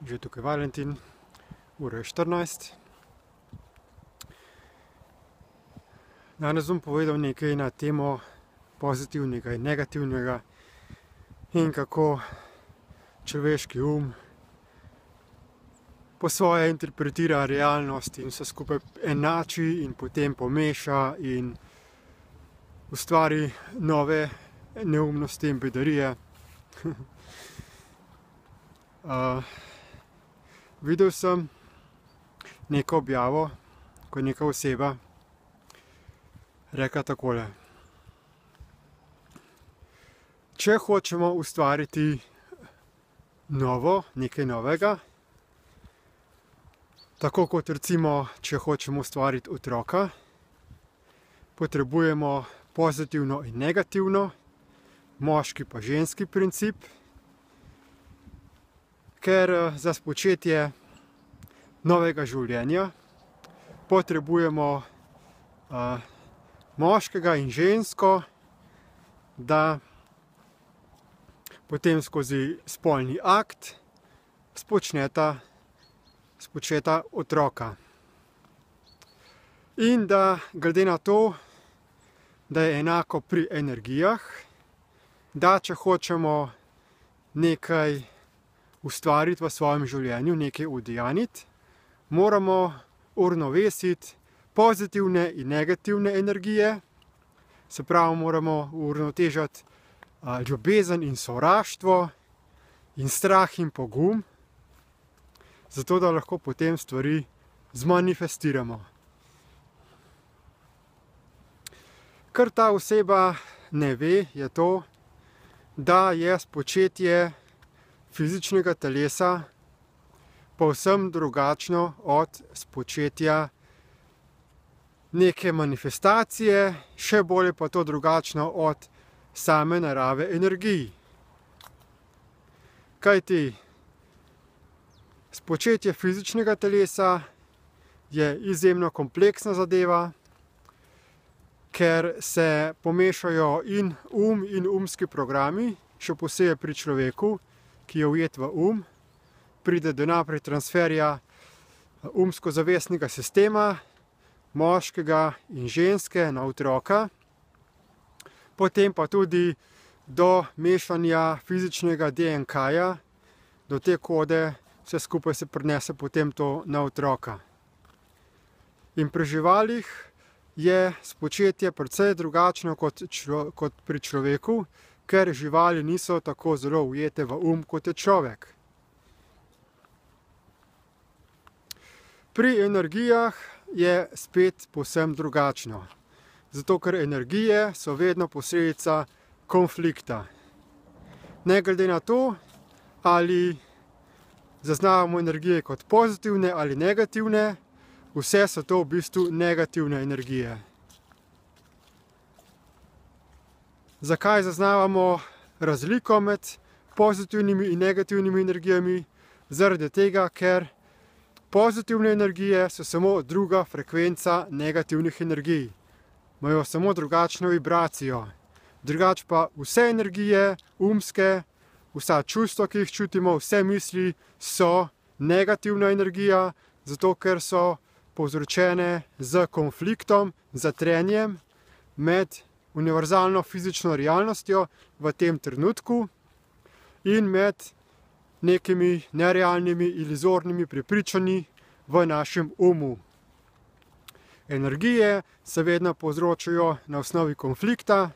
že tukaj Valentin, ura je 14. Danes bom povedal nekaj na temo pozitivnega in negativnega in kako človeški po svoje interpretira realnost in vse skupaj enači in potem pomeša in ustvari nove neumnosti in bedarije. Videl sem neko objavo, ko je neka oseba rekla takole: če hočemo ustvariti nekaj novega, tako kot recimo, če hočemo ustvariti otroka, potrebujemo pozitivno in negativno, moški pa ženski princip, ker za spočetje novega življenja potrebujemo moškega in žensko, da potem skozi spolni akt spočneta otroka. In da glede na to, da je enako pri energijah, da če hočemo nekaj ustvariti v svojem življenju, nekaj udejaniti, moramo uravnovesiti pozitivne in negativne energije, se pravi, moramo uravnotežiti ljubezen in sovraštvo in strah in pogum, zato da lahko potem stvari zmanifestiramo. Kar ta oseba ne ve, je to, da je spočetje fizičnega telesa povsem drugačno od spočetja neke manifestacije, še bolje pa to drugačno od same narave energij. Kajti spočetje fizičnega telesa je izjemno kompleksna zadeva, ker se pomešajo in umski programi, še posebej pri človeku, ki je ujet v pride do naprej transferja umsko-zavestnega sistema, moškega in ženske na otroka, potem pa tudi do mešanja fizičnega DNK-ja, do te kode, vse skupaj se prenese potem to na otroka. In pri živalih je spočetje precej drugačno kot pri človeku, ker živali niso tako zelo ujete v kot je človek. Pri energijah je spet povsem drugačno. Zato, ker energije so vedno posledica konflikta. Ne glede na to, ali zaznavamo energije kot pozitivne ali negativne, vse so to v bistvu negativne energije. Zakaj zaznavamo razliko med pozitivnimi in negativnimi energijami? Zaradi tega, ker pozitivne energije so samo druga frekvenca negativnih energij. Imajo samo drugačno vibracijo. Drugače pa vse energije, umske, vsa čustva, ki jih čutimo, vse misli so negativna energija, zato ker so povzročene z konfliktom, z trenjem med univerzalno fizično realnostjo v tem trenutku in med nekimi nerealnimi, iluzornimi prepričanji v našem umu. Energije se vedno povzročajo na osnovi konflikta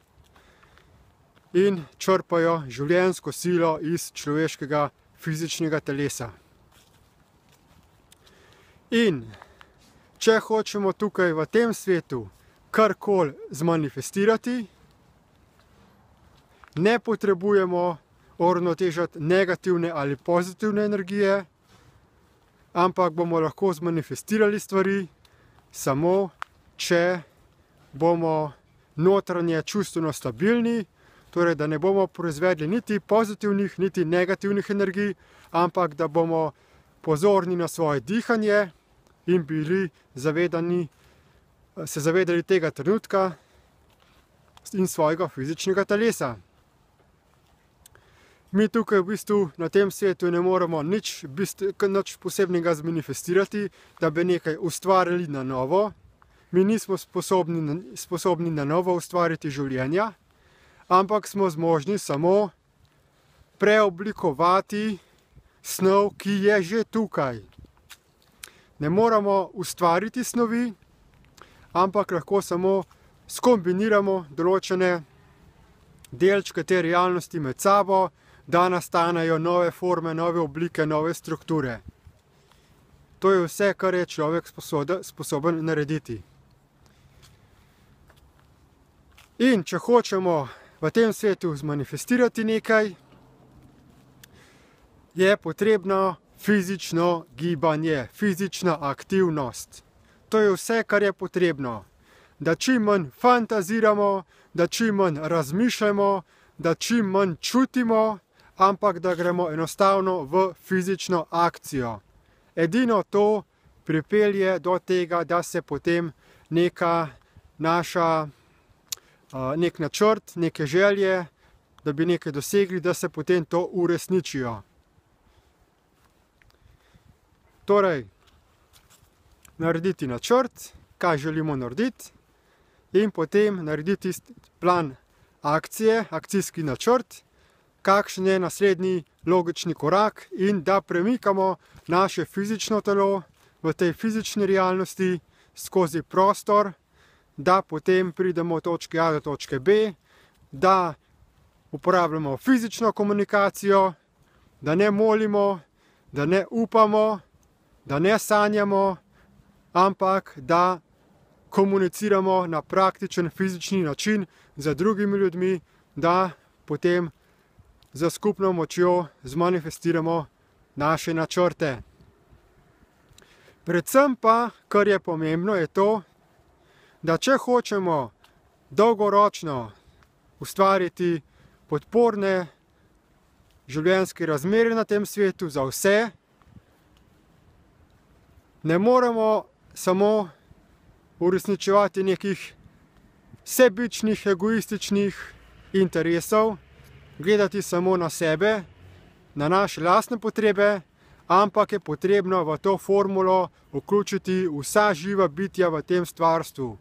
in črpajo življenjsko silo iz človeškega fizičnega telesa. In če hočemo tukaj v tem svetu karkoli zmanifestirati, ne potrebujemo uravnotežiti negativne ali pozitivne energije, ampak bomo lahko zmanifestirali stvari samo, če bomo notranje čustveno stabilni, torej da ne bomo proizvedli niti pozitivnih, niti negativnih energij, ampak da bomo pozorni na svoje dihanje in se zavedali tega trenutka in svojega fizičnega telesa. Mi tukaj v bistvu na tem svetu ne moremo nič posebnega zmanifestirati, da bi nekaj ustvarili na novo. Mi nismo sposobni na novo ustvariti življenja, ampak smo zmožni samo preoblikovati snov, ki je že tukaj. Ne moramo ustvariti snovi, ampak lahko samo skombiniramo določene delčke te realnosti med sabo, da nastanejo nove forme, nove oblike, nove strukture. To je vse, kar je človek sposoben narediti. In če hočemo v tem svetu zmanifestirati nekaj, je potrebno fizično gibanje, fizična aktivnost. To je vse, kar je potrebno. Da čim manj fantaziramo, da čim manj razmišljamo, da čim manj čutimo, ampak da gremo enostavno v fizično akcijo. Edino to pripelje do tega, da se potem nek načrt, neke želje, da bi nekaj dosegli, da se potem to uresničijo. Torej, narediti načrt, kaj želimo narediti, in potem narediti plan akcije, akcijski načrt, kakšen je naslednji logični korak in da premikamo naše fizično telo v tej fizični realnosti skozi prostor, da potem pridemo od točke A do točke B, da uporabljamo fizično komunikacijo, da ne molimo, da ne upamo, da ne sanjamo, ampak da komuniciramo na praktičen fizični način z drugimi ljudmi, da potem za skupno močjo zmanifestiramo naše načrte. Predvsem pa, kar je pomembno, je to, da če hočemo dolgoročno ustvariti podporne življenjske razmere na tem svetu za vse, ne moremo samo uresničevati nekih sebičnih, egoističnih interesov, gledati samo na sebe, na naše lastne potrebe, ampak je potrebno v to formulo vključiti vsa živa bitja v tem stvarstvu.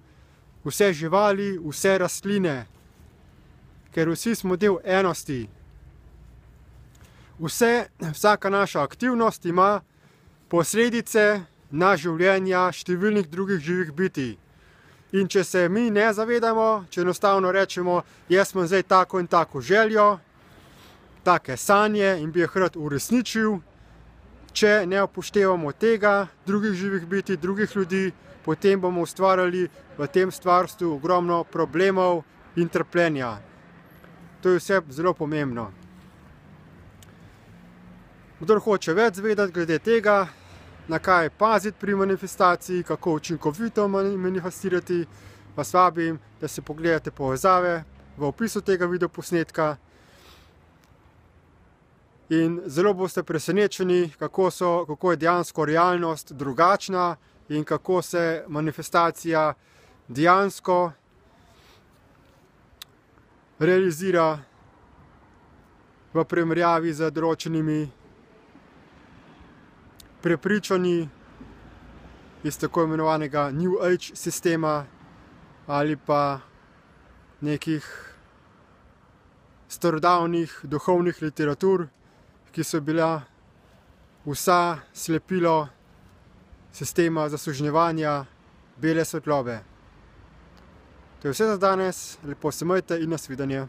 Vse živali, vse rastline, ker vsi smo del enosti. Vsaka naša aktivnost ima posledice na življenja številnih drugih živih bitij. In če se mi ne zavedamo, če enostavno rečemo, jaz imam zdaj tako in tako željo, take sanje in bi jih rad uresničil, če ne upoštevamo tega, drugih živih bitij, drugih ljudi, potem bomo ustvarjali v tem stvarstvu ogromno problemov in trpljenja. To je vse zelo pomembno. Kdor hoče več zvedeti glede tega, na kaj paziti pri manifestaciji, kako učinkovito manifestirati, vas vabim, da si pogledate povezave v opisu tega videoposnetka. In zelo boste presenečeni, kako je dejansko realnost drugačna in kako se manifestacija dejansko realizira v primerjavi z določenimi prepričanji iz tako imenovanega New Age sistema ali pa nekih starodavnih duhovnih literatur, ki so bila vsa slepilo sistema zasužnjevanja bele svetlobe. To je vse za danes, lepo se majte in nasvidenje.